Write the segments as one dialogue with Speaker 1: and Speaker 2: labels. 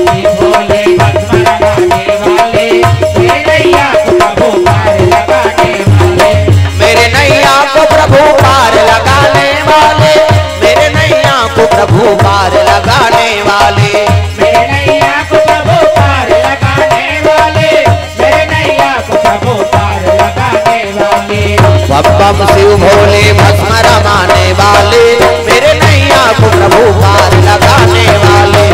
Speaker 1: भोले भस्म लगाने वाले, मेरे नैया को प्रभु पार लगाने वाले,
Speaker 2: मेरे नैया को प्रभु पार लगाने वाले, मेरे नैया को प्रभु पार लगाने वाले,
Speaker 1: मेरे नैया को प्रभु पार लगाने वाले, मेरे नैया को प्रभु पार लगाने वाले,
Speaker 2: बम बम शिव भोले भस्म रमाने वाले, मेरे नैया को प्रभु पार लगाने वाले,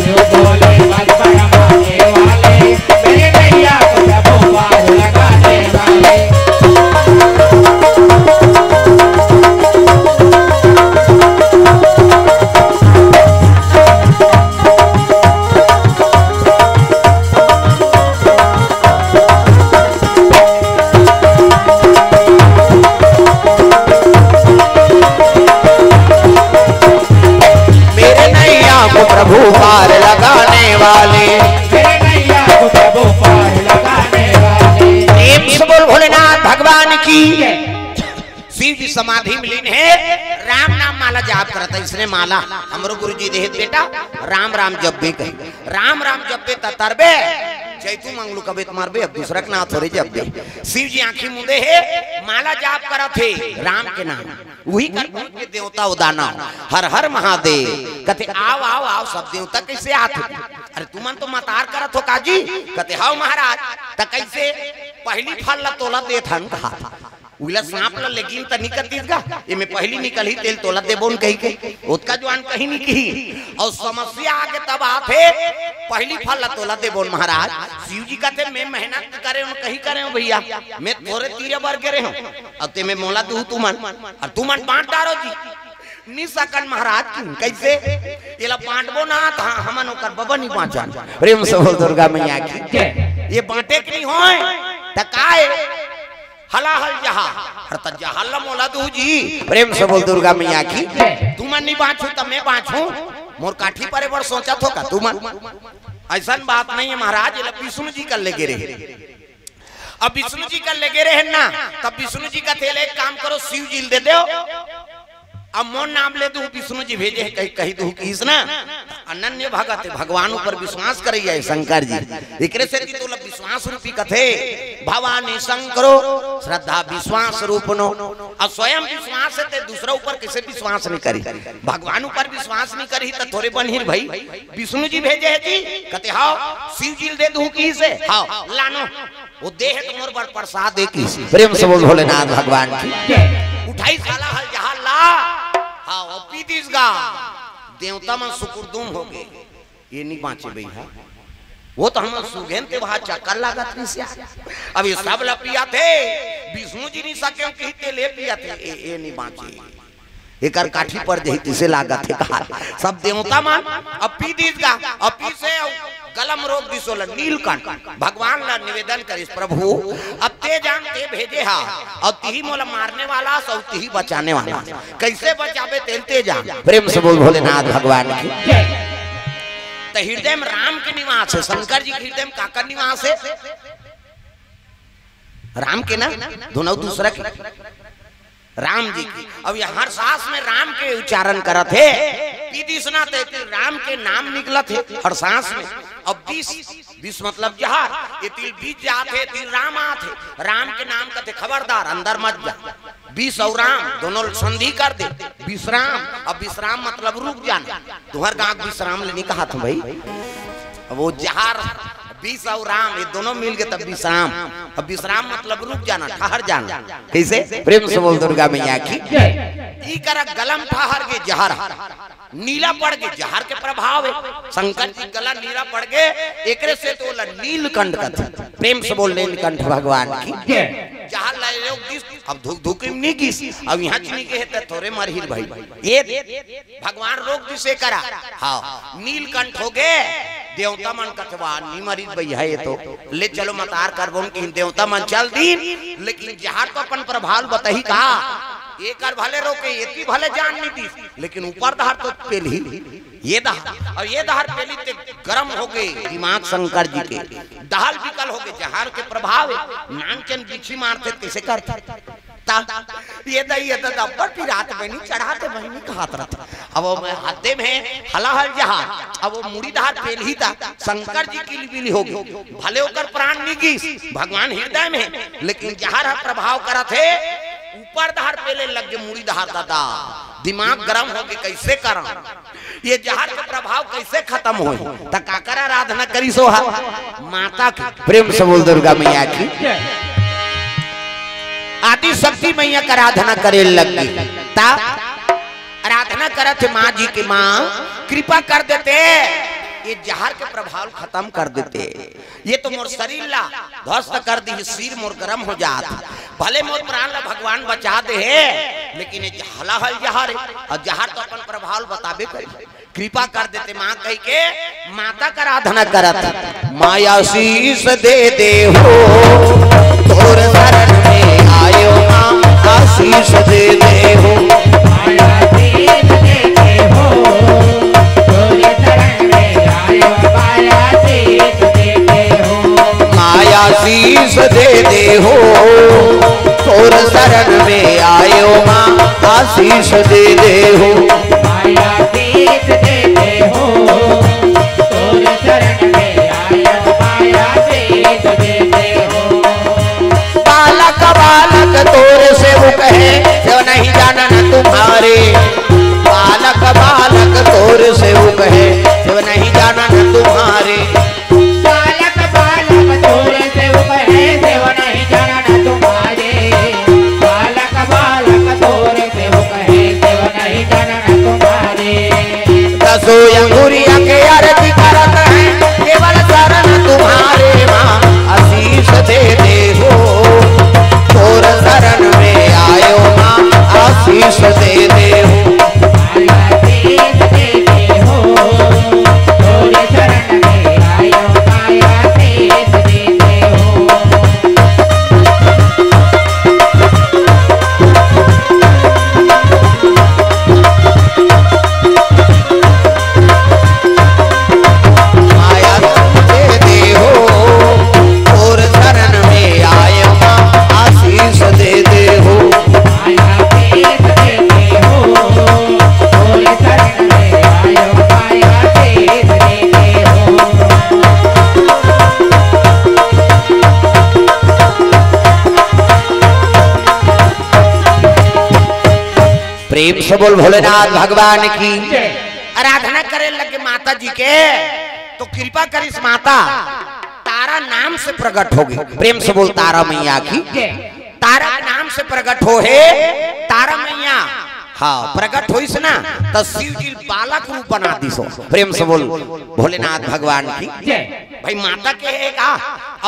Speaker 1: शिव भोले भस्म रमाने वाले, मेरे नैया को प्रभु पार लगाने वाले,
Speaker 2: प्रभु पार लगाने वाले,
Speaker 1: मेरे नैया को प्रभु पार लगाने वाले।
Speaker 2: प्रेम से बोल भोलेनाथ भगवान की। शिव जी समाधि में लीन है, राम नाम माला जाप करता है। इसने माला हमरो गुरुजी देह बेटा राम राम जब्बे कहे, राम राम जब्बे तरबे जैतू मंगलू कबे मारबे, अब दूसरा के नाम थोड़े जब्बे। शिव जी आंखी मुंदे है, माला जाप करत है राम के नाम, वही कर के देवता उदाना हर हर महादेव कहते आओ आओ आओ, सब देवता कैसे आते? अरे तुमन तो मतार करत हो काजी, कहते हाउ महाराज त कैसे पहली फल ला तोला देत हन कहा उला सांप ला लेकिन त निकलतीस गा ये में पहली निकल ही तेल तोला देबोन कही के ओतका जवान कहीं नहीं कही, और समस्या आगे तब आते पहली फल ला तोला देबोन महाराज। शिव जी कहते मैं मेहनत करे उन कहीं करे हो भैया, मैं थोड़े तीरे बर करे हूं अब ते मैं मोला दू तुमन और तुमन बांट डारो जी निसकन महाराज कैसे ये ला बांटबो ना था हमन ओकर बबा नहीं बांचन। प्रेम से बोल दुर्गा मैया की ये बांटे के नहीं होय त काए हलाहल जहा हर त जहाल मोला दू जी। प्रेम से बोल दुर्गा मैया की। तुमन नहीं बांचू त मैं बांचू, मोर काठी परे बर सोचत हो का तुमन? ऐसा बात नहीं है महाराज, ये विष्णु जी कर लेगे रहे, अब विष्णु जी कर लेगे रहे ना, तब विष्णु जी का थेले एक काम करो शिव जी दे दो, अब मोन नाम ले दू विष्णु जी भेजे कही कही दू किस ना अनन्य भगत भगवान ऊपर विश्वास करिए शंकर जी एकरे से तो विश्वास रूपी कथे भवानी शंकरो श्रद्धा विश्वास रूपनो, और स्वयं विश्वास है ते दूसरा ऊपर कैसे विश्वास नहीं करी, भगवान ऊपर विश्वास नहीं करी तो थोड़े बनिर भाई विष्णु जी भेजे है जी कहते हां शिव जी दे दू की से हां लानो वो देह तुमर पर प्रसाद दे की। प्रेम से बोल भोलेनाथ भगवान की। उठाई साला हल जहां ला हाँ वो पीतीस गा देवता मन सुकुरदुम हो गए, ये नहीं बाँचे भैया, वो तो हम सुगेंते वहां चक्कर लागत नहीं। अब ये सब ला पिया थे विष्णु जी नहीं सके कहते ले पिया थे ये नहीं बाँचे, एक काठी पर जही तिसे लागत है कहा सब देवता मान अब पी दीस गा अब पी से गलम रोग दिसोल नीलकंठ भगवान ला निवेदन करिस प्रभु अब ते जान ते भेजे हा और तिही मोला मारने वाला सौ तिही बचाने वाला, कैसे बचावे तेलते जान। प्रेम से बोल भोलेनाथ भगवान की। तो हृदय में राम के निवास है, शंकर जी के हृदय में काकर निवास है राम के ना दोनों दूसरा के राम जी की। अब ये हर सांस में राम के उच्चारण करत है पीदिसना ते राम के नाम निकलत है हर सांस में। अब 20 मतलब जहार ये तिल बीच जाते तिल राम आते, राम के नाम कहते खबरदार अंदर मत जा, 20 और राम दोनों संधि कर दे विश्राम। अब विश्राम मतलब रुक जाना, तुहर गांव विश्राम लेने कहा था भाई, अब वो जहार 20 और राम ये दोनों मिल गए तब विश्राम। अब विश्राम मतलब रुक जाना ठहर जाना, कैसे? प्रेम से बोल दुर्गा मैया की। ई कर गलम ठहर गए जहर नीला पड़ गए, जहर के प्रभाव है शंकर जी गला नीला पड़ गए एकरे से तो नीलकंठ का था। प्रेम से बोल नीलकंठ भगवान की। जहर लाए अब धुक धुक नहीं किस अब यहाँ चीनी के है थोड़े मरहिर भाई ये भगवान रोक जिसे करा हाँ नीलकंठ हो गए देवता मन कथवा नी मरीज भैया ये तो ले चलो मतार करबो कि देवता मन चल दीन, लेकिन जहार तो अपन प्रभाव बताही का एक भले रोके ये भले जान नहीं दी, लेकिन ऊपर दहर तो पेली ये दहर और ये दहर पेली ते गरम हो गए दिमाग शंकर जी के, दहल विकल हो गए जहार के प्रभाव नानचन बिछी मारते कैसे करते ये दई ये दब्बर की रात में नहीं चढ़ाते बहनी खात रहता। अब वो मैं हाथे में हला हल जहाज अब वो मुड़ीदार पेल ही था शंकर जी की लिबिली होगी भले होकर प्राण निकी भगवान हृदय में लेकिन जहर प्रभाव करा थे ऊपर धार पेले लग गए मुड़ी धार दादा दिमाग गरम हो गए कैसे करा ये जहर का प्रभाव कैसे खत्म हो त काकर आराधना करी सोहा माता की प्रेम से बोल दुर्गा मैया की आदि शक्ति मैया का आराधना करे लगी ता आराधना करत माँ जी की माँ कृपा कर देते ये जहर के प्रभाव खत्म कर देते ये तो मोर शरीर ला ध्वस्त कर दी सिर मोर गरम हो जाता भले मोर प्राण ला भगवान बचा दे है लेकिन ये हला हल जहर और जहर तो अपन प्रभाव बताबे करे कृपा कर देते माँ कह के माता का आराधना करत माया शीस दे दे हो तोर शरण में आयो माँ आशीष दे दे हो
Speaker 1: माया शीस दे दे हो तोर शरण में आयो माया शीस दे दे हो
Speaker 2: माया शीस दे दे हो तोर शरण में आयो माँ आशीष दे दे हो
Speaker 1: माया शीस दे दे हो तोर शरण में आयो माया शीस दे दे हो
Speaker 2: बालक बालक तोर से वो कहे जो नहीं जाना न तुम्हारे बालक बालक तोर से वो कहे जो नहीं जाना न तुम्हारे
Speaker 1: बालक बालक तोर से वो कहे जो नहीं जाना न तुम्हारे बालक बालक तोर से वो कहे जो नहीं जाना न तुम्हारे
Speaker 2: दसो अंगुरिया के आरती करत है केवल शरण तुम्हारे माँ आशीष दे दे हो तोर शरण में आयो माँ आशीष दे दे हो
Speaker 1: माया शीस दे दे हो तोर शरण में आयो माया शीस दे दे हो
Speaker 2: माया दे दे हो तोर शरण में आयो माँ आशीष दे दे हो
Speaker 1: माया शीस दे दे हो तोर शरण में आयो माया शीस दे दे हो
Speaker 2: प्रेम से बोल भोलेनाथ भगवान की आराधना करे लगे माता जी के तो कृपा करिस माता तारा नाम से प्रकट होगी प्रेम से बोल तारा मैया की तारा नाम से प्रकट हो है तारा मैया हाँ प्रकट हुई ना तो शिव जी बालक रूप बना दी सो प्रेम से बोल भोलेनाथ भगवान की भाई माता के है का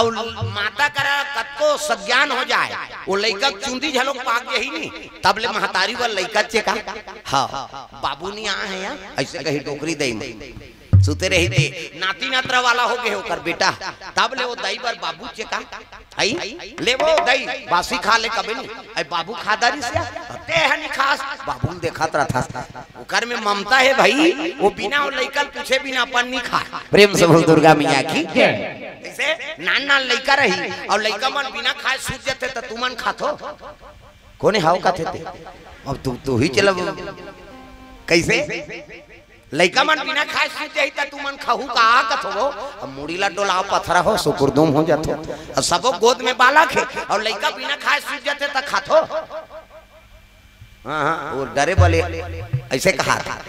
Speaker 2: और माता करा कत्को सज्ञान हो जाए वो लइका चुंदी झलोक पाक यही नहीं तब ले महतारी वाला लइका चेका हाँ बाबू नहीं आ है ऐसे कही टोकरी दई में सुते रही थे नाती नात्रा वाला हो गए होकर बेटा तब ले वो दई पर बाबू चेका आई ले वो दई बासी खा ले कभी नहीं आई बाबू खादारी से ते है नहीं खास बाबू ने देखा था ओकर में ममता है भाई वो बिना वो लइका पूछे बिना अपन नहीं खा प्रेम से बोल दुर्गा मैया की ऐसे नान नान लइका रही और लइका मन बिना खाए सूझ जाते तो तू मन खातो कोने हाउ का थे अब तू ही चला कैसे लइका मन बिना खाए सूझ जाई त तू मन खाहू का कत हो अब मुड़ीला डोला पथरा हो सुकुरदुम हो जातो और सबो गोद में बालक है और लइका बिना खाए सूझ जाते त खातो हां हां वो डरे बोले ऐसे कहा था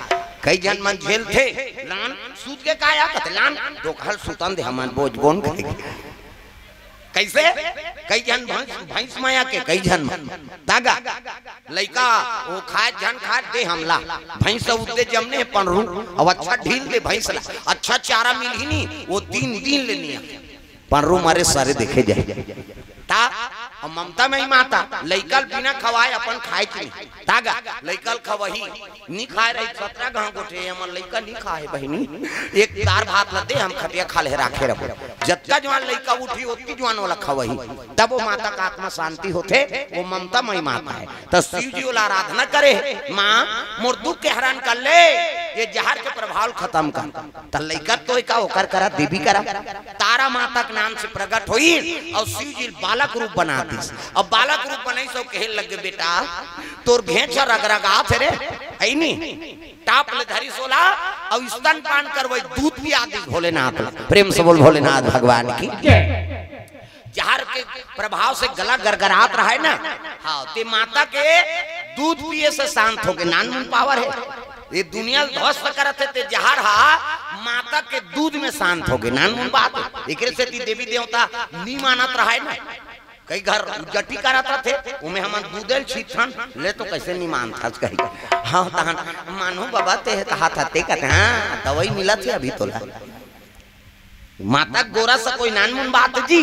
Speaker 2: कई जन मन झेल थे लान सूझ के काया कत लान दोखल सुतन दे हमन बोझ बोन के कैसे कई जन भैंस माया के कई जन दागा लइका वो खाए जन खा दे हमला भैंस उदे जमने पनरू अब अच्छा ढील दे भैंस ला अच्छा चारा मिल ही नहीं वो 3 दिन लेनी पनरू मारे सारे देखे जाए ता और ममता में ही माता लइकल बिना खवाए अपन खाए की तागा लइकल खवही नी खाए रही 17 गांव गोठे हमन लइका नी खाए बहिनी एक दार भात ल दे हम खटिया खा ले राखे रहो जत्ता जवान लइका उठी ओती जवान वाला खवही तब वो माता का आत्मा शांति होते वो ममता में ही माता है तो शिव जी वाला आराधना करे मां मोर दुख के हरण कर ले ये जहर के प्रभाव खत्म कर त लइका तो एका ओकर करा देवी करा तारा माता के नाम से प्रकट हुई और शिव जी बालक रूप बना दी। अब बालक रूप बनाई सो कहे लगे बेटा तोर घेंच रगरगा थे रे है नी टाप ले धरी सोला और स्तन पान करवई दूध भी आदि भोलेनाथ। प्रेम से बोल भोलेनाथ भगवान की। जहर के प्रभाव से गला गरगरात रहा है ना, हाँ ते माता के दूध पिए से शांत हो गए। नानमुन पावर है ये दुनिया ध्वस्त करते थे जहर हा माता के दूध में शांत हो गए। नानमुन बात एक से देवी देवता नहीं मानत रहा है ना, कई घर जटी करत थे उमे हम दूधल छीथन ले तो कैसे नहीं मानता कही हाँ तहन मानो बाबा ते हाथ हते कहते हाँ दवाई मिला थे अभी तो माता गोरा से कोई नानमुन बात जी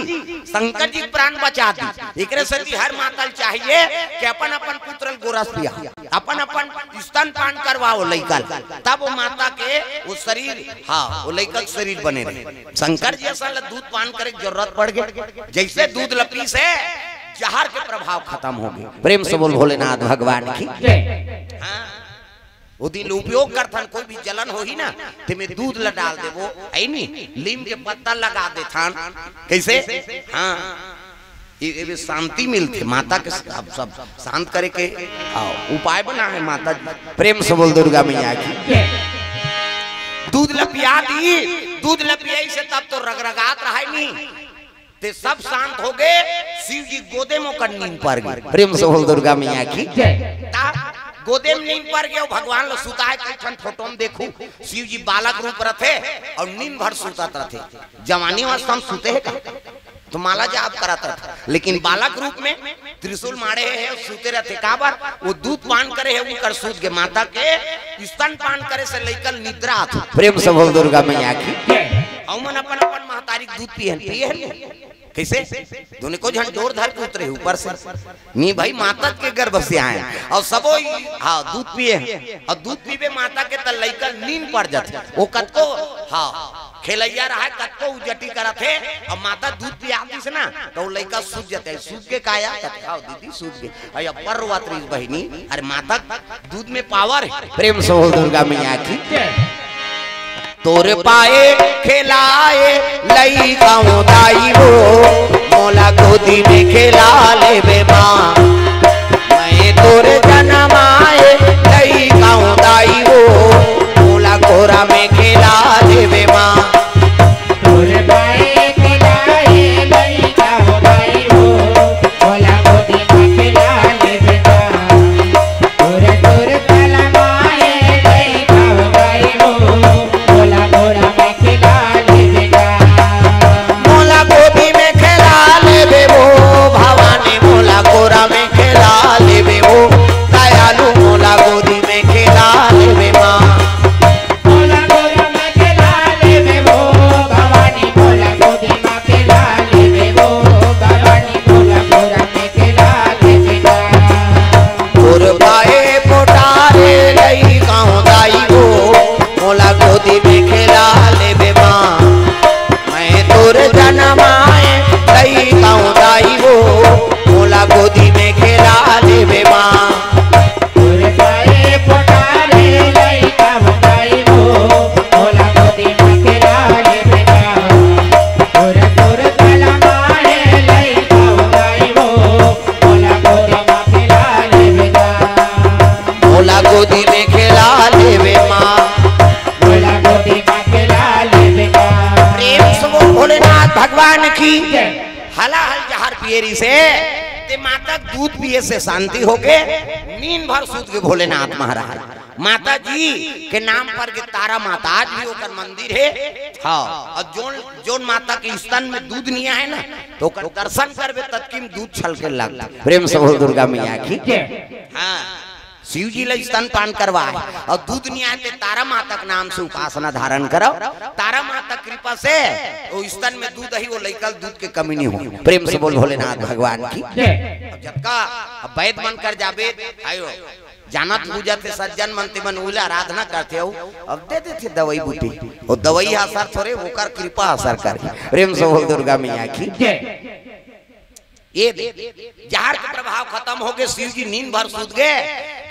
Speaker 2: शंकर जी प्राण बचा दी। एकरे से हर माता चाहिए कि अपन अपन पुत्र गोरा पिया अपन अपन स्तन पान करवाओ लइका तब वो माता के वो शरीर हाँ वो लइका शरीर बने रहे। शंकर जी असल दूध पान करे की जरूरत पड़ गई जैसे दूध लपी से जहर के प्रभाव खत्म हो गए। प्रेम से बोल भोलेनाथ भगवान की। हाँ वो दिन उपयोग करथन कोई भी जलन हो ही ना ते में दूध ल डाल दे वो आई नहीं नीम के पत्ता लगा दे थान कैसे हाँ ये शांति मिलती माता के सब शांत करे के उपाय बना है माता। प्रेम से बोल दुर्गा मैया की। दूध लपिया दी दूध लपियाई से तब तो रगरगात रहा नहीं ते सब शांत हो गए। शिव जी गोदे में कर नींद पर गए। प्रेम से बोल दुर्गा मैया की। गोदे में नींद पर गए भगवान लो सुता है कई फोटो में देखू शिव जी बालक रूप रथे और नींद भर सुतात रथे। जवानी अवस्था में सुते है तो माला जाप कराता था लेकिन बालक रूप में त्रिशूल मारे है सूते रहते काबर वो दूध पान करे है उनकर सूत के माता के स्तन पान करे से लेकर निद्रा आती। प्रेम से बोल दुर्गा मैया की। औमन अपन अपन महतारी दूध पिए कैसे दोनों को झंडोर धर के उतरे ऊपर से नहीं भाई माता के गर्भ से आए और सबो हाँ दूध पिए और दूध पीबे माता के तल लेकर नींद पड़ जाते वो कत्को हाँ खेलैया रहा है कत्को उजटी करा थे और माता दूध पिया दी से ना तो वो लड़का सूझ जाते हैं सूझ के काया कत्काओ दीदी सूझ के अरे पर्वत्री बहिनी अरे माता दूध में पावर है। प्रेम से बोल दुर्गा मैया की। तोरे पाए खिलाए लई गाँव दाई वो मोला गोदी में खिला ले बे माँ मैं तोरे जन्म आए लई गाँव दाई वो मोला गोरा में खिला ले बे माँ
Speaker 1: तोरे पाए खिलाए लई गाँव दाई वो मोला गोदी में खिला ले बे माँ तोरे तोरे जन्म आए लई गाँव दाई वो
Speaker 2: मोला गोदी में खेला ले बे वो भवानी मोला गोरा में खेला ले बे वो दयालु मोला गोदी में खेला ले बे माँ
Speaker 1: मोला गोरा में खेला ले बे वो भवानी मोला गोदी में खेला ले बे वो भवानी मोला गोरा में खेला ले बे
Speaker 2: तोर पाए पोटारे लई गाँव दाई वो मोला गोदी में खेला ले बे माँ मैं तोर जन्म आए लई गाँव दाई वो मोला गोदी में खेला ले बे माँ
Speaker 1: तोरे पाए पोटारे लई गाँव दाई वो मोला गोदी में खेला ले बे तोरे तोरे जन्म आए लई गाँव दाई वो मोला गोदी में खेला ले बे
Speaker 2: मोला गोदी में खेला ले बे माँ
Speaker 1: मोला गोदी में खेला ले बे
Speaker 2: प्रेम से बोल भोलेनाथ भगवान की। हला हल जहर पियरी से ते माता दूध पिए से शांति हो गए नींद भर सूत के भोलेनाथ महाराज माता जी के नाम पर के तारा माता आज भी होकर मंदिर है। हाँ और जोन माता के स्तन में दूध नहीं आए ना तो दर्शन करवे तत्किम दूध छलके लगता। प्रेम से बोल दुर्गा मैया की। हाँ शिव जी ले स्तन पान करवाए और दूध नहीं आते तारा माता के नाम से उपासना धारण करो तारा माता कृपा से वो स्तन में दूध ही वो लेकर दूध के कमी नहीं हो। प्रेम से बोल भोलेनाथ भगवान की। जबका वैद मन कर जाबे आयो जानत पूजा थे सज्जन मनते मन उला आराधना करते हो अब दे देते दवाई बूटी वो दवाई असर थोड़े वो कर कृपा असर कर। प्रेम से बोल दुर्गा मैया की। ये जहर का प्रभाव खत्म हो गए, शिव जी नींद भर सूत गए।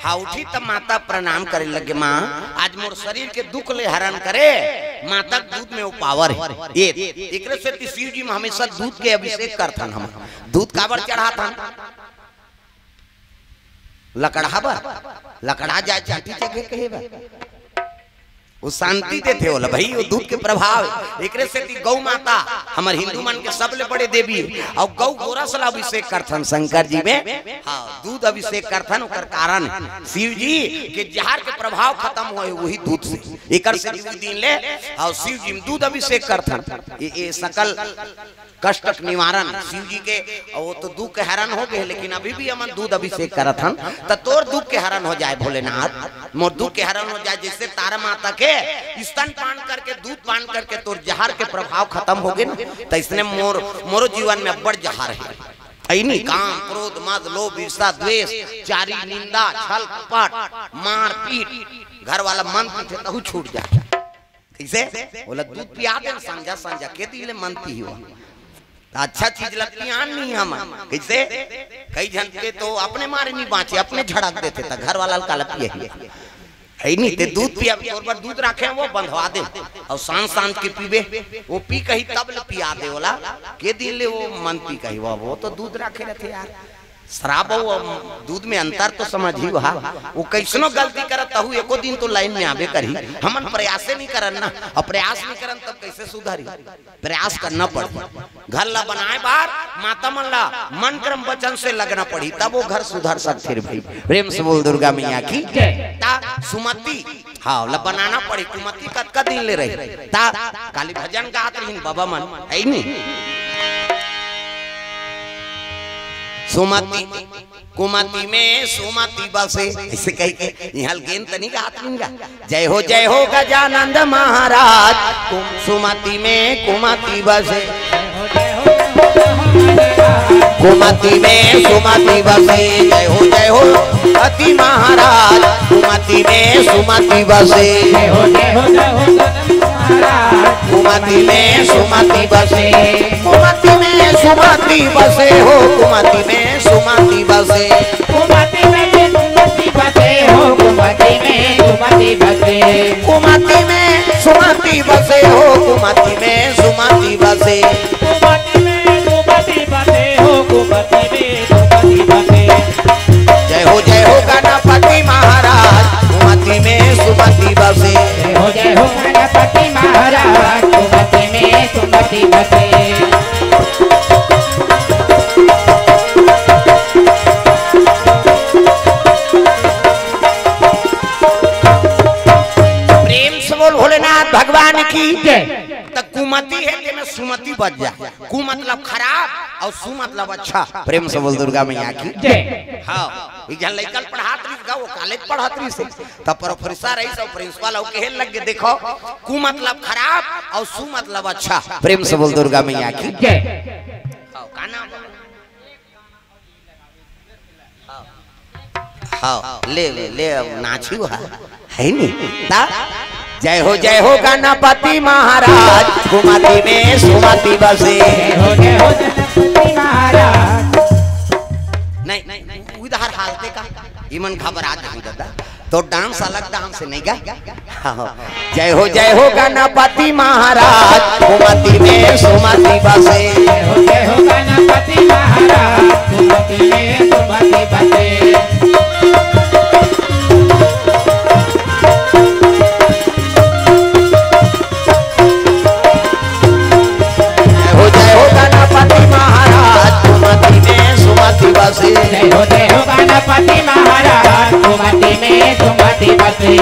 Speaker 2: हाँ उठी तब माता प्रणाम करे लगे, माँ आज मोर शरीर के दुख ले हरण करे, माता दूध में वो पावर है। ये एक से शिव जी में हमेशा दूध के अभिषेक करथन। हम दूध काबर चढ़ा था, लकड़ा जाए चाटी जगह कहे वो शांति देते होला भाई, वो दूध के प्रभाव। एक से गौ माता हमारे हिंदू मन के सबले बड़े देवी, और गौ गोरस ला अभिषेक करथन शंकर जी में। हाँ दूध अभिषेक करथन, ओकर कारण शिव जी के जहर के प्रभाव खत्म होए वही दूध से। एक से दिन ले और शिव जी में दूध अभिषेक करथन, ये सकल कष्ट निवारण शिव जी के। वो तो दुख के हरण हो गए, लेकिन अभी भी हम दूध अभिषेक करत हन तो तोर दुख के हरण हो जाए भोलेनाथ, मोर दुख के हरण हो जाए। जैसे तारा माता के स्तन पान करके दूध पान करके तोर जहर के प्रभाव खत्म हो गए ना, तो इसने मोरो जीवन में बड़ जहर है। नहीं काम क्रोध मद लोभ ईर्ष्या द्वेष चारी निंदा छल कपट मार पीट, घर वाला मन पीछे तो छूट जाए। कैसे बोला दूध पिया दे संजा संजा के दिले मन पी हुआ, अच्छा चीज लगती आन नहीं हम। कैसे कई जन के तो अपने मारे नहीं बाँचे, अपने झड़क देते थे, घर वाला काला पिए है नहीं ते दूध पिया पर दूध रखे वो बंधवा दे और सांझ सांझ के पीबे, वो पी कही तब ले पिया दे बोला के दिन ले वो मन पी कही वो तो दूध रखे रहते यार। शराब और दूध में अंतर तो समझ ही वहा, वो कैसनो गलती करत हूँ एको दिन तो लाइन में आबे करी। हमन प्रयास नहीं करन ना, और प्रयास नहीं करन तब कैसे सुधारी, प्रयास करना पड़े। घर ला बनाए बार माता मन ला मन क्रम वचन से लगना पड़ी, तब वो घर सुधर सकते भाई। प्रेम से बोल दुर्गा मैया की ता सुमति। हाँ ला बनाना पड़ी, कुमति कत दिन ले रही ता काली भजन गात रही बाबा मन है नहीं। सुमति कुमति में सुमति बसे, ऐसे कह के यहाँ गेन तनी का हाथ मिंगा। जय हो गजानंद महाराज, सुमति में कुमति बसे, कुमति में सुमति बसे। जय हो अति महाराज, कुमति में सुमति बसे। कुमति में सुमति बसे, कुमति में सुमति बसे हो, कुमति में सुमति बसे।
Speaker 1: कुमति में सुमति बसे हो, कुमति में सुमति बसे।
Speaker 2: कुमति में सुमति बसे हो, कुमति में सुमति बसे।
Speaker 1: कुमति में सुमति बसे हो, कुमति में सुमति बसे।
Speaker 2: जय हो गणपति महाराज, कुमति में सुमति बसे।
Speaker 1: जय हो गणपति महाराज, कुमति में सुमति बसे।
Speaker 2: भोलेनाथ भगवान की तो कुमति है कि में सुमति बच जाए। कु मतलब खराब और सु मतलब अच्छा। प्रेम से बोल दुर्गा मैया की। हाँ इधर लइकन पढ़ात रही का वो कॉलेज पढ़ात रही से तब प्रोफेसर रही सब प्रिंसिपल और कहे लग के देखो कु मतलब खराब और सु मतलब अच्छा। प्रेम से बोल दुर्गा मैया की। का नाम हाँ ले ले ले नाची है नहीं। जय हो गणपति महाराज, कुमति में सुमति बसे।
Speaker 1: जय हो गणपति महाराज।
Speaker 2: नहीं उधर हालते का इमन घबरा जाए दादा तो डांस अलग डांस नहीं गा। जय हो गणपति महाराज, कुमति में सुमति बसे।
Speaker 1: जय हो गणपति महाराज, कुमति में सुमति बसे।
Speaker 2: जय हो
Speaker 1: गणपति महाराज, कुमति में सुमति बसे।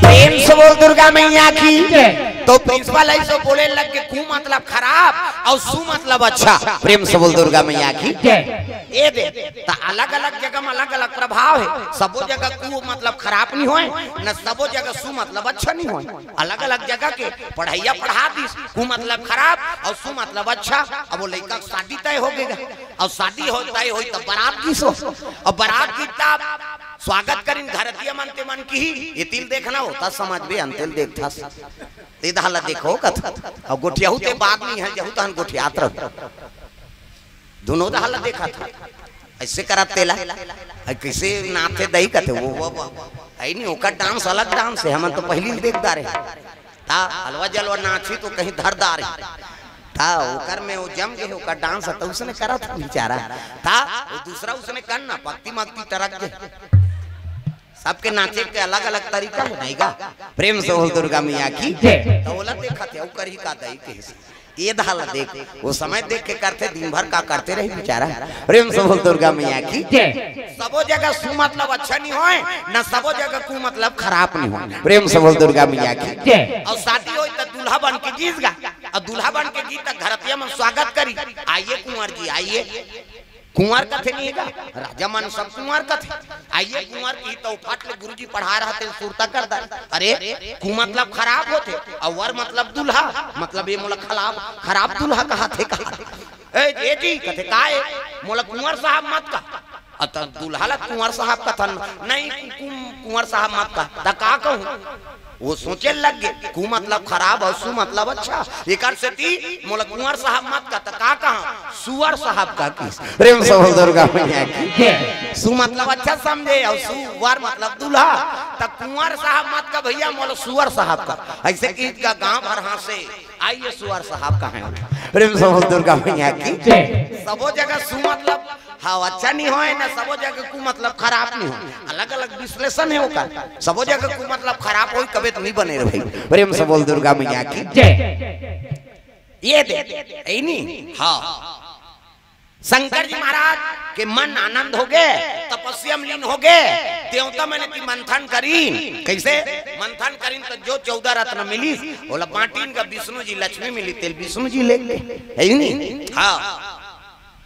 Speaker 2: प्रेम से बोल दुर्गा मैया की। तो प्रिंसिपल ऐसे बोले लग के कु मतलब खराब और सु मतलब अच्छा। प्रेम से बोल दुर्गा मैया की। ये दे तो अलग अलग जगह में अलग अलग प्रभाव है। सबो जगह कु मतलब खराब नहीं होए न सबो जगह सु मतलब अच्छा नहीं होए। अलग अलग जगह के पढ़ाइया पढ़ा दी कु मतलब खराब और सु मतलब अच्छा। अब वो लड़का शादी तय हो गएगा और शादी हो तय हो तो बारात की सो और बारात की तब स्वागत करीन घरतिया मनते मन की ये तिल देखना होता समझ भी अंतिल देखता ते दाला देखो कथा और गोठिया होते बाग नहीं है जहु तहन गोठियात रह दोनों दाला देखा था ऐसे करत तेला कैसे नाथे दही कथे वो है नहीं ओका डांस अलग डांस है हम तो पहली देखदा रहे ता हलवा जलवा नाची तो कहीं धरदार था ओकर में वो जम गए ओका डांस तो उसने करा था बेचारा था वो दूसरा उसने करना भक्ति मक्ति तरक के सबके नाचे के अलग अलग तरीका है नहीं का प्रेम से बोल दुर्गा मैया की तो बोला देखा थे ओकर ही का दही के ये दाला देख वो समय देख के करते दिन भर का करते रहे बेचारा प्रेम से बोल दुर्गा मैया की सबो जगह सु मतलब अच्छा नहीं होए ना सबो जगह कु मतलब खराब नहीं हो प्रेम से बोल दुर्गा मैया की और शादी होई त दूल्हा बन के गीत गा और दूल्हा बन के गीत घरतिया में स्वागत करी आइए कुंवर जी आइए कुंवर का थे नहीं का राजा मन सब कुंवर का थे आइए कुंवर की तो फट ले गुरुजी पढ़ा रहा थे सुरता कर दा अरे कु मतलब खराब होते और वर मतलब दूल्हा मतलब ये मोला खराब दूल्हा कहा थे कहा ए जी कहते काए मोला कुंवर साहब मत का अत दूल्हा ला कुंवर साहब का था नहीं कुंवर साहब मत का ता का कहूं वो सोचे लग गए कु मतलब खराब और सु मतलब अच्छा एक से ती मोला कुंवर साहब मत का का कहा सुअर साहब का किस प्रेम से बोल दुर्गा मैया की सु मतलब अच्छा समझे और सुअर मतलब दूल्हा त कुंवर साहब मत का भैया मोला सुअर साहब का ऐसे गीत का गांव भर हां से आइए सुअर साहब का है प्रेम से बोल दुर्गा मैया की सबो जगह सु मतलब हाँ अच्छा नहीं होए ना सबो जगह कु मतलब खराब नहीं हो अलग अलग विश्लेषण है ओका सबो जगह कु मतलब खराब होई कबे नहीं बने रे भाई प्रेम से बोल दुर्गा मैया की ये दे ऐ नहीं हाँ शंकर जी महाराज के मन आनंद हो गए तपस्या में लीन हो गए देवता मैंने की मंथन करी कैसे मंथन करी तो जो 14 रत्न मिली बोला बांटीन का विष्णु जी लक्ष्मी मिली तेल विष्णु जी ले है नहीं हाँ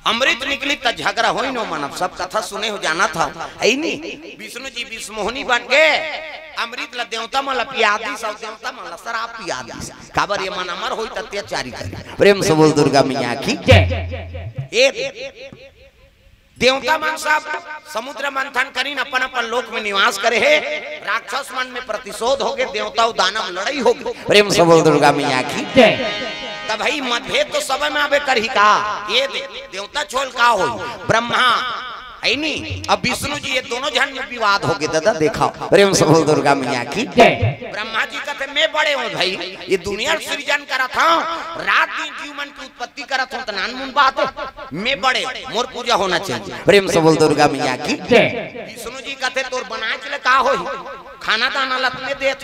Speaker 2: अमृत निकली तो झगड़ा हो नो मानव सब कथा सुने हो जाना था है नहीं विष्णु जी विष्णुमोहनी बन गए अमृत ला देवता मला पियादी सब देवता मला शराब पियादी काबर ये मन अमर होई अत्याचारी करे प्रेम से बोल दुर्गा मैया की देवता मन सब समुद्र मंथन करीन अपन अपन लोक में निवास करे है राक्षस मन में प्रतिशोध हो गए देवता दानव लड़ाई हो गई प्रेम से बोल दुर्गा मैया की तब भाई मतभेद तो सब में आवे कर ही का ये देवता छोल का हो ब्रह्मा है नहीं अब विष्णु जी ये दोनों जन में विवाद हो गए दादा देखा प्रेम से बोल दुर्गा मैया की ब्रह्मा जी कहते मैं बड़े हूँ भाई ये दुनिया सृजन करा था रात दिन जीवन की उत्पत्ति करा था तो नानमुन बात है मैं बड़े मोर पूजा होना चाहिए प्रेम से बोल दुर्गा मैया की विष्णु जी कहते तोर बनाए चले का हो खाना दाना लतने दे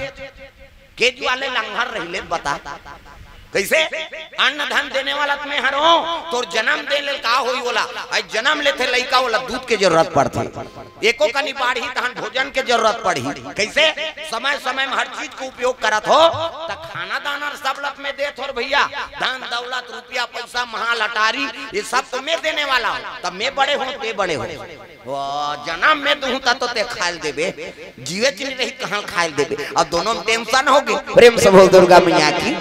Speaker 2: के वाले लंघर रही बता कैसे अन्न धन देने वाला तुम्हें हर हो तो जन्म दे ले का होई बोला आई जन्म लेते लइका वाला दूध के जरूरत पड़ती एको कनी बाढ़ी तहन भोजन के जरूरत पड़ी कैसे समय समय में हर चीज को उपयोग करत हो त खाना दाना सब लत में देत हो भैया धन दौलत रुपया पैसा महाल अटारी ये सब तुम्हें देने वाला हो तब मैं बड़े हूं ते बड़े हो जन्म में दूं तो ते खाल देबे जीवे चली रही कहां खाल देबे अब दोनों में टेंशन हो गई प्रेम से बोल दुर्गा मैया की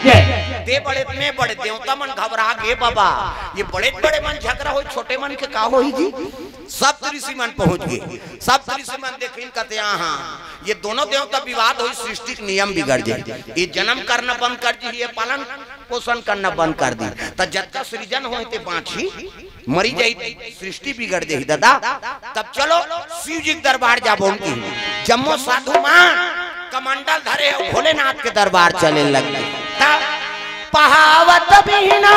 Speaker 2: ते बड़े में बड़े देवता मन घबरा गए बाबा ये बड़े बड़े मन झगड़ा हो छोटे मन के का होई जी सब ऋषि मन पहुंच गए सब ऋषि मन देखिन कहते हां ये दोनों देवता विवाद हुई सृष्टि के नियम बिगड़ जाए ये जन्म करना बंद कर दी ये पालन पोषण करना बंद कर दी त जब तक सृजन होई ते बाछी मरी जाई सृष्टि बिगड़ जाई दादा तब चलो शिव जी के दरबार जाबो उनकी जम्मो साधु मान कमंडल धरे भोलेनाथ के दरबार चले लगे तब पहावत बिना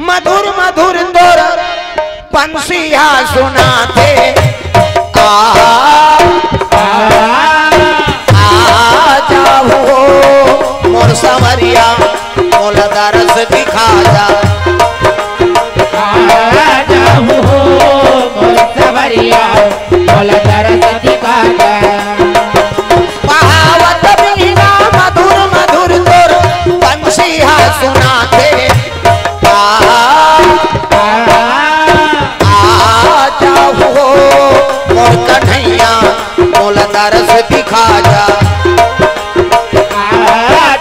Speaker 2: मधुर मधुर तोर पंसिया सुनाते आ जाओ मोर सवरिया मोल दरस दिखा जा
Speaker 1: आ जाओ मोर सवरिया मोल दरस दिखा जा
Speaker 2: पहावत बिना मधुर मधुर तोर पंसिया सुनाते जाओ मोर कन्हैया मोल दरस दिखा जा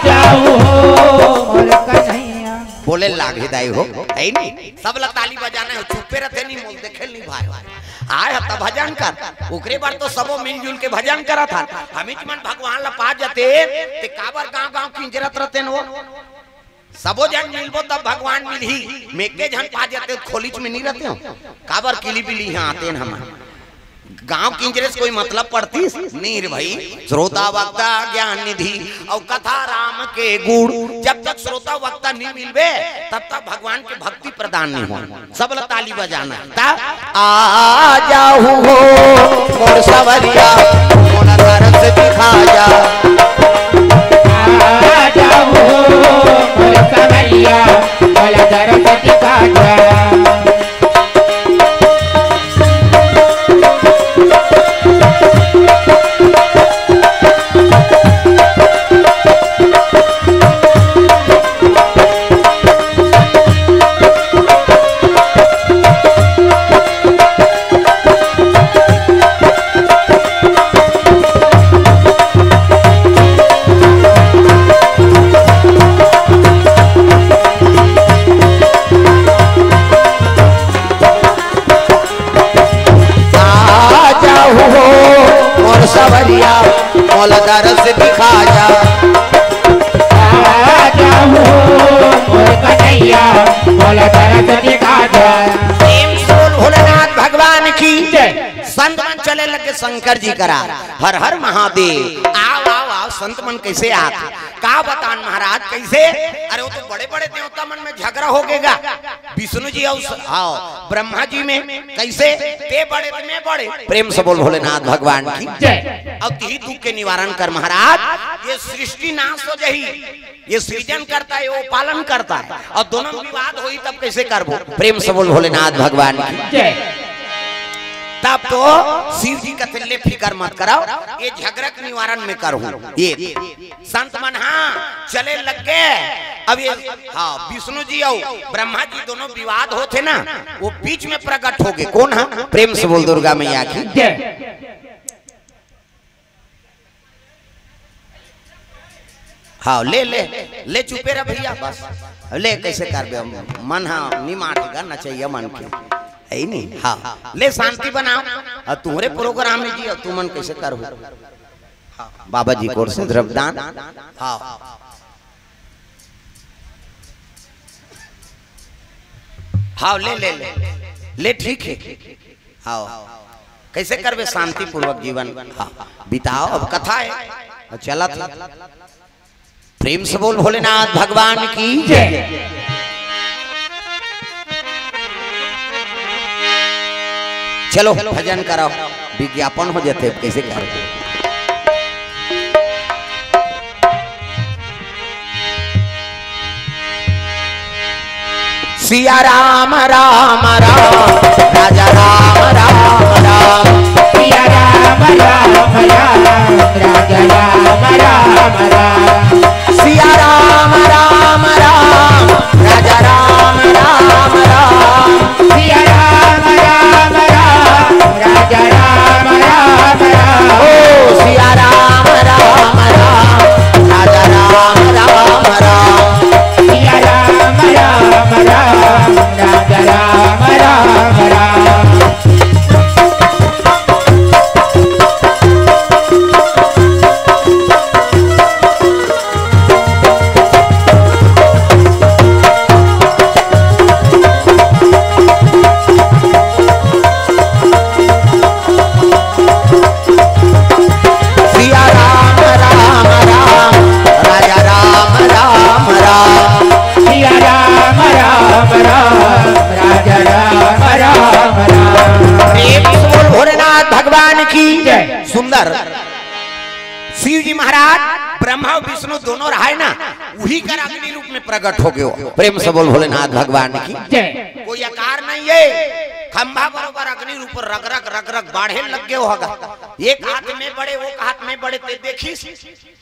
Speaker 1: जाओ मोर कन्हैया
Speaker 2: बोले लागे दाई हो है नहीं सब लोग ताली बजाना है चुप्पे रहते नहीं मोल देखे नहीं भाई आए हता भजन कर ओकरे बार तो सबो मिलजुल के भजन करा था हमिच मन भगवान ला पा जाते ते काबर गांव गांव किंजरत रहते वो सबो जन मिलबो तब भगवान मिलही मेके जन पा जाते खोलीच में नहीं रहते हो काबर किली बिली यहाँ आते हैं हम गांव किंजरे से कोई मतलब पड़ती नहीं रे भाई श्रोता वक्ता ज्ञान निधि और कथा राम के गुण जब तक श्रोता वक्ता नहीं मिलबे तब तक भगवान के भक्ति प्रदान नहीं हो सब ताली बजाना तब आ जाऊ हो मोर सवरिया मोर तरस दिखा जा
Speaker 1: आ जाऊ मोर सवरिया मोर तरस दिखा जा
Speaker 2: सवरिया मोल दरस दिखा जा
Speaker 1: आ जाऊ मोर कन्हैया मोल तरस दिखा जा
Speaker 2: प्रेम से बोल भोलेनाथ भगवान की संत मन चले लगे शंकर जी करा हर हर महादेव आओ आओ आओ संत मन कैसे आते का बतान महाराज कैसे अरे वो तो बड़े बड़े देवता मन में झगड़ा हो गएगा विष्णु जी आओ ब्रह्मा जी में कैसे ते बड़े में बड़े प्रेम से बोल भोलेनाथ भगवान की अब यही दुख के निवारण कर महाराज ये सृष्टि नाश हो जाही ये सृजन करता है वो पालन करता है और दोनों विवाद हुई तब कैसे करबो प्रेम से बोल भोलेनाथ भगवान की तब तो शिव जी का तिल्ले फिकर मत कराओ ये झगड़ा के निवारण में करूँ ये संत मन हाँ चले लग गए अब ये हाँ विष्णु जी और ब्रह्मा जी दोनों विवाद होते ना वो बीच में प्रकट हो गए कौन है प्रेम से बोल दुर्गा मैया की हाँ ले ले ले चुपे रह भैया बस ले कैसे कर मन हाँ नहीं माटेगा न चाहिए मन की है नहीं हाँ ले शांति बनाओ और तुम्हारे प्रोग्राम में जी तुम मन कैसे करो बाबा जी को से द्रव्यदान हाँ हाँ ले ले ले ले ठीक है हाँ कैसे करवे शांति पूर्वक जीवन हाँ बिताओ अब कथा है चला था प्रेम से बोल भोलेनाथ भगवान की जय चलो भजन करो विज्ञापन हो जाते कैसे करोगे सिया राम राम राम राजा राम राम राम
Speaker 1: सिया राम राम राम राजा राम राम राम
Speaker 2: सिया राम राम राम राजा राम राम राम
Speaker 1: सिया राम राम राम राजा राम राम राम
Speaker 2: ओ सिया राम राम राम राजा राम राम राम
Speaker 1: सिया राम राम राम राजा राम राम राम
Speaker 2: सुंदर शिव जी महाराज ब्रह्मा और विष्णु दोनों रहा ना वही कर अग्नि रूप में प्रकट हो गए प्रेम से बोल भोलेनाथ भगवान की कोई आकार नहीं है खंभा बरोबर अग्नि रूप रग रग रग रग बाढ़े लग गए होगा एक हाथ में बड़े वो हाथ में बड़े ते देखी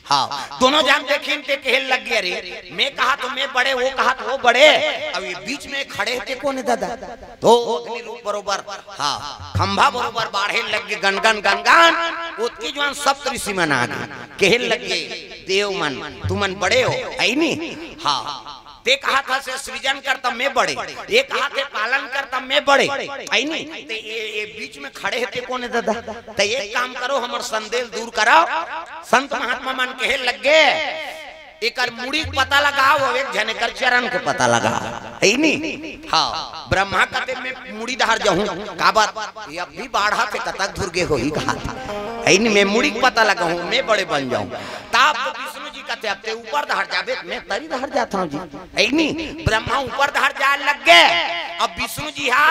Speaker 2: हाँ दोनों जान देखी ते कहल लग गया रे मैं कहा तो मैं बड़े वो कहा तो वो बड़े अब ये बीच में खड़े थे कौन दादा तो अग्नि रूप बरोबर हाँ खंभा बरोबर बाढ़े लग गए गनगन गनगन उसकी जवान सब ऋषि मन आ गए कहल लग गए देव मन तुमन बड़े हो है नहीं हाँ ते कहा था से सृजन कर तब मैं बड़े, ये कहा थे पालन कर तब मैं बड़े, आई नहीं ते ये बीच में खड़े हैं ते कौन है दादा? ते एक काम करो हमर संदेह दूर कराओ, संत महात्मा मन कहे लग गए एक मुड़ी पता लगाओ, एक जने कर चरण के पता लगा, है नहीं? हाँ ब्रह्मा कहते मैं मुड़ी धार जाऊं का बात ये अब भी बाढ़ा थे कतक धुर्गे हो ही कहा था, है नहीं? मैं मुड़ी पता लगा हूं, मैं बड़े बन जाऊं। ताप तो विष्णु जी कहते अब ते ऊपर धार जावे, मैं तरी धार जाता हूं जी, है नहीं? ब्रह्मा ऊपर धार जाए लग गए, अब विष्णु जी हा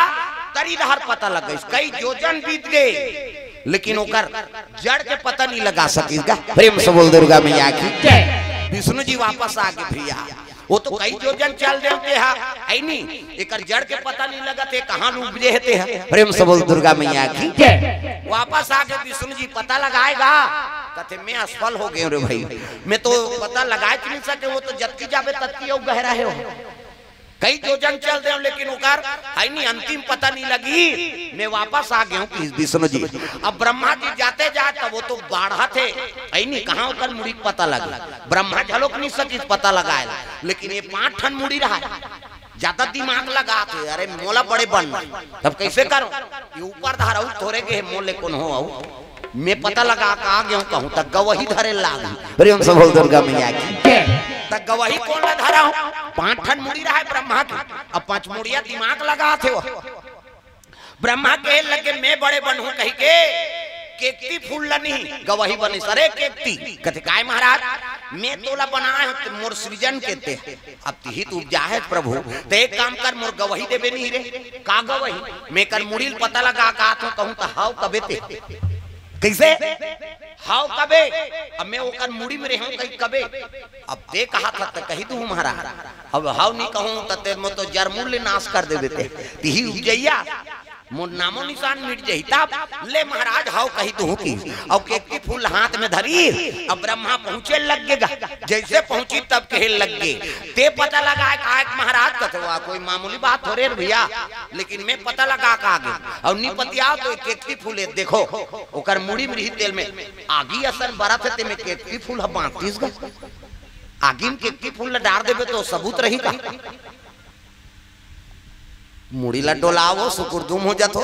Speaker 2: तरी धार पता लग गई, कई योजन बीत गए लेकिन ओकर जड़ के पता नहीं लगा सकेगा। प्रेम से बोल दुर्गा मैया की। विष्णु जी वापस आ गए भैया, वो तो कई योजन चल रहे हैं, नहीं एक जड़ के पता नहीं लगा थे कहाँ उपजे हैं। प्रेम से बोल दुर्गा मैया की। वापस आ गए विष्णु जी पता लगाएगा, कहते मैं असफल हो गए रे भाई, मैं तो पता लगाए नहीं सके, वो तो जबकि जावे तत्की और गहरा है, कई योजन चल रहे हो लेकिन उकार है नहीं अंतिम पता नहीं लगी, मैं वापस आ गया हूँ विष्णु जी। अब ब्रह्मा जी जाते जाते तब वो तो बाढ़ा थे, है नहीं कहाँ उकर मुड़ी पता लगा, ब्रह्मा झलोक नहीं सकी पता लगाए, लेकिन ये 5 ठन मुड़ी रहा, ज्यादा दिमाग लगा थे, अरे मोला बड़े बन तब कैसे करो, ये ऊपर धारा थोड़े के मोले कौन हो, मैं पता लगा के आ गया हूँ कहूँ तक गवही धरे लाग। प्रेम से बोल दुर्गा मैया की। तक गवही कौन धरा हूँ, 5 ठन मुड़ी रहा है ब्रह्मा की, अब 5 मुड़िया दिमाग लगा थे वो। ब्रह्मा के लगे मैं बड़े बनूं कही के केकती फूल नहीं गवही बनी सरे केकती, कहते काय महाराज मैं तोला बनाए हूं मोर सृजन कहते, अब तिहित उपजा है प्रभु, तो एक काम कर मोर गवही देबे नहीं रे, का गवही मैं कर मुड़ील पता लगा का कहूं तो हाउ कबे ते कैसे हाउ कबे, अब मैं ओकर मुड़ी में रहूं कहीं कबे, अब ते कहा था तो कही दूं महाराज, अब हाउ नहीं कहूं तो ते मो तो जरमूल नाश कर दे देते, तिही उपजैया मोर नामो निशान मिट जाई, तब ले महाराज हाउ कही दूं की, और केकती फूल हाथ में धरी, अब ब्रह्मा पहुंचे लगेगा, जैसे पहुंची तब कहे लग गए, ते पता लगा का महाराज कहते हुआ कोई मामूली बात हो रे भैया, लेकिन मैं पता लगा का आगे और नहीं पतिया तो केकती फूल देखो ओकर मुड़ी में रही तेल में आगी असर बरत है, ते में केकती फूल 32 गज आगी में केकती फूल डाल देवे तो सबूत रही का, मुड़ी ला डोलावो सुकुर दुम हो जातो।